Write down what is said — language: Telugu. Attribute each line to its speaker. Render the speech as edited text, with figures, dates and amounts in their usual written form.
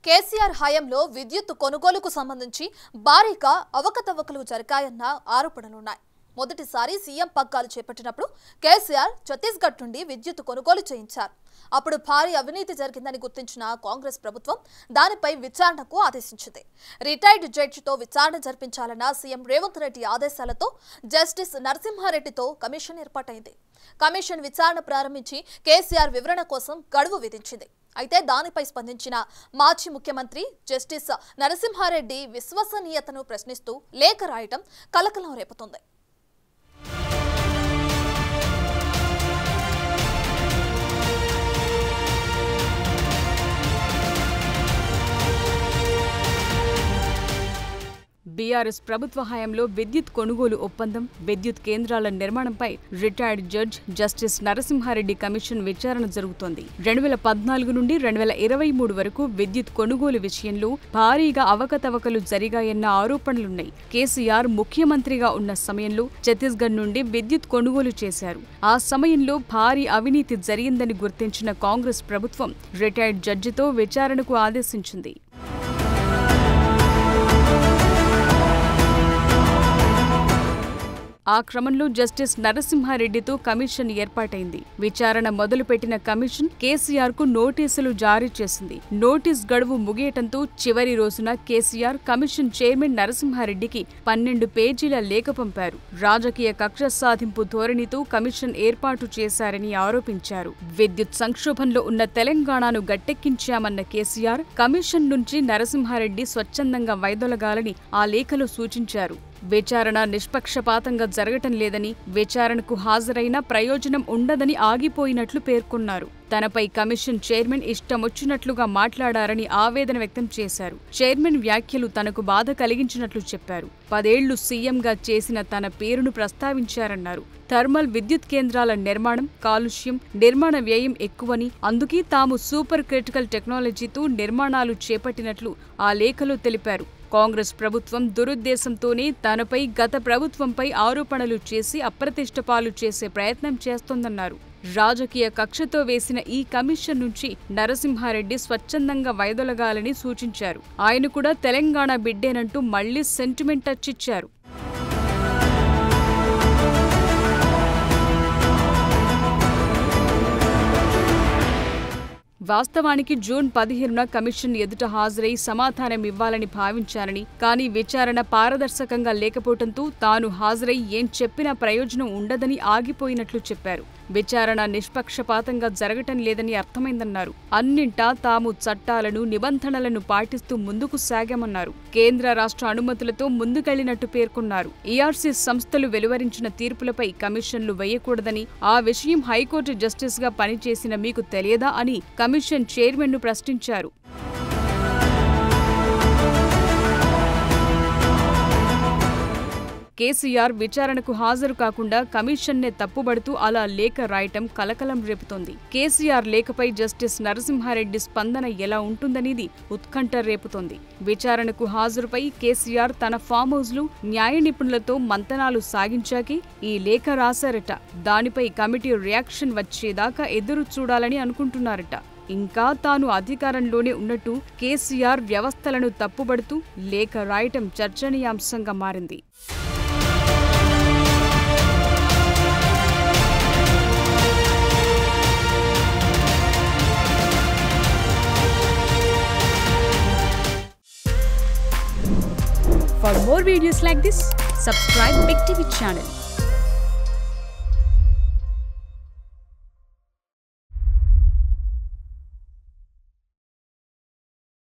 Speaker 1: కేసీఆర్ హయాంలో విద్యుత్ కొనుగోలుకు సంబంధించి భారీగా అవకతవకలు జరిగాయన్న ఆరోపణలున్నాయి. మొదటిసారి సీఎం పగ్గాలు చేపట్టినప్పుడు కేసీఆర్ ఛత్తీస్గఢ్ నుండి విద్యుత్ కొనుగోలు చేయించారు. అప్పుడు భారీ అవినీతి జరిగిందని గుర్తించిన కాంగ్రెస్ ప్రభుత్వం దానిపై విచారణకు ఆదేశించింది. రిటైర్డ్ జడ్జితో విచారణ జరిపించాలన్న సీఎం రేవంత్ రెడ్డి ఆదేశాలతో జస్టిస్ నరసింహారెడ్డితో కమిషన్ ఏర్పాటైంది. కమిషన్ విచారణ ప్రారంభించి కేసీఆర్ వివరణ కోసం గడువు విధించింది. అయితే దానిపై స్పందించిన మాజీ ముఖ్యమంత్రి జస్టిస్ నరసింహారెడ్డి విశ్వసనీయతను ప్రశ్నిస్తూ లేఖ రాయటం కలకలం రేపుతోంది.
Speaker 2: బీఆర్ఎస్ ప్రభుత్వ హయాంలో విద్యుత్ కొనుగోలు ఒప్పందం, విద్యుత్ కేంద్రాల నిర్మాణంపై retired judge justice Narasimha Reddy commission విచారణ జరుగుతోంది. 2014 నుండి 2023 వరకు విద్యుత్ కొనుగోలు విషయంలో భారీగా అవకతవకలు జరిగాయన్న ఆరోపణలున్నాయి. కేసీఆర్ ముఖ్యమంత్రిగా ఉన్న సమయంలో ఛత్తీస్గఢ్ నుండి విద్యుత్ కొనుగోలు చేశారు. ఆ సమయంలో భారీ అవినీతి జరిగిందని గుర్తించిన కాంగ్రెస్ ప్రభుత్వం రిటైర్డ్ జడ్జితో విచారణకు ఆదేశించింది. ఆ క్రమంలో జస్టిస్ నరసింహారెడ్డితో కమిషన్ ఏర్పాటైంది. విచారణ మొదలుపెట్టిన కమిషన్ కేసీఆర్ కు నోటీసులు జారీ చేసింది. నోటీస్ గడువు ముగియటంతో చివరి రోజున కేసీఆర్ కమిషన్ చైర్మన్ నరసింహారెడ్డికి 12 పేజీల లేఖ పంపారు. రాజకీయ కక్ష సాధింపు ధోరణితో కమిషన్ ఏర్పాటు చేశారని ఆరోపించారు. విద్యుత్ సంక్షోభంలో ఉన్న తెలంగాణను గట్టెక్కించామన్న కేసీఆర్ కమిషన్ నుంచి నరసింహారెడ్డి స్వచ్ఛందంగా వైదొలగాలని ఆ లేఖలో సూచించారు. విచారణ నిష్పక్షపాతంగా జరగటం లేదని, విచారణకు హాజరైన ప్రయోజనం ఉండదని ఆగిపోయినట్లు పేర్కొన్నారు. తనపై కమిషన్ చైర్మన్ ఇష్టమొచ్చినట్లుగా మాట్లాడారని ఆవేదన వ్యక్తం చేశారు. చైర్మన్ వ్యాఖ్యలు తనకు బాధ కలిగించినట్లు చెప్పారు. 10 ఏళ్లు సీఎంగా చేసిన తన పేరును ప్రస్తావించారన్నారు. థర్మల్ విద్యుత్ కేంద్రాల నిర్మాణం, కాలుష్యం, నిర్మాణ వ్యయం ఎక్కువని, అందుకే తాము సూపర్ క్రిటికల్ టెక్నాలజీతో నిర్మాణాలు చేపట్టినట్లు ఆ లేఖలో తెలిపారు. కాంగ్రెస్ ప్రభుత్వం దురుద్దేశంతోనే తనపై, గత ప్రభుత్వంపై ఆరోపణలు చేసి అప్రతిష్ట పాలు చేసే ప్రయత్నం చేస్తోందన్నారు. రాజకీయ కక్షతో వేసిన ఈ కమిషన్ నుంచి నరసింహారెడ్డి స్వచ్ఛందంగా వైదొలగాలని సూచించారు. ఆయన కూడా తెలంగాణ బిడ్డేనంటూ మళ్లీ సెంటిమెంట్ టచ్ ఇచ్చారు. వాస్తవానికి జూన్ 15న కమిషన్ ఎదుట హాజరై సమాధానమివ్వాలని భావించారని, కానీ విచారణ పారదర్శకంగా లేకపోవడంతో తాను హాజరై ఏం చెప్పినా ప్రయోజనం ఉండదని ఆగిపోయినట్లు చెప్పారు. విచారణ నిష్పక్షపాతంగా జరగటం లేదని అర్థమైందన్నారు. అన్నింటా తాము చట్టాలను, నిబంధనలను పాటిస్తూ ముందుకు సాగామన్నారు. కేంద్ర రాష్ట్ర అనుమతులతో ముందుకెళ్లినట్టు పేర్కొన్నారు. ఈఆర్సీ సంస్థలు వెలువరించిన తీర్పులపై కమిషన్లు వేయకూడదని, ఆ విషయం హైకోర్టు జస్టిస్గా పనిచేసిన మీకు తెలియదా అని కమిషన్ చైర్మన్ను ప్రశ్నించారు. కేసీఆర్ విచారణకు హాజరు కాకుండా కమిషన్నే తప్పుబడుతూ అలా లేఖ రాయటం కలకలం రేపుతోంది. కేసీఆర్ లేఖపై జస్టిస్ నరసింహారెడ్డి స్పందన ఎలా ఉంటుందనేది ఉత్కంఠ రేపుతోంది. విచారణకు హాజరుపై కేసీఆర్ తన ఫామ్ హౌస్లో న్యాయ నిపుణులతో మంతనాలు సాగించాకే ఈ లేఖ రాశారట. దానిపై కమిటీ రియాక్షన్ వచ్చేదాకా ఎదురు చూడాలని అనుకుంటున్నారట. ఇంకా తాను అధికారంలోనే ఉన్నట్టు కేసీఆర్ వ్యవస్థలను తప్పుబడుతూ లేఖ రాయటం చర్చనీయాంశంగా మారింది. For more videos like this, subscribe Big TV channel.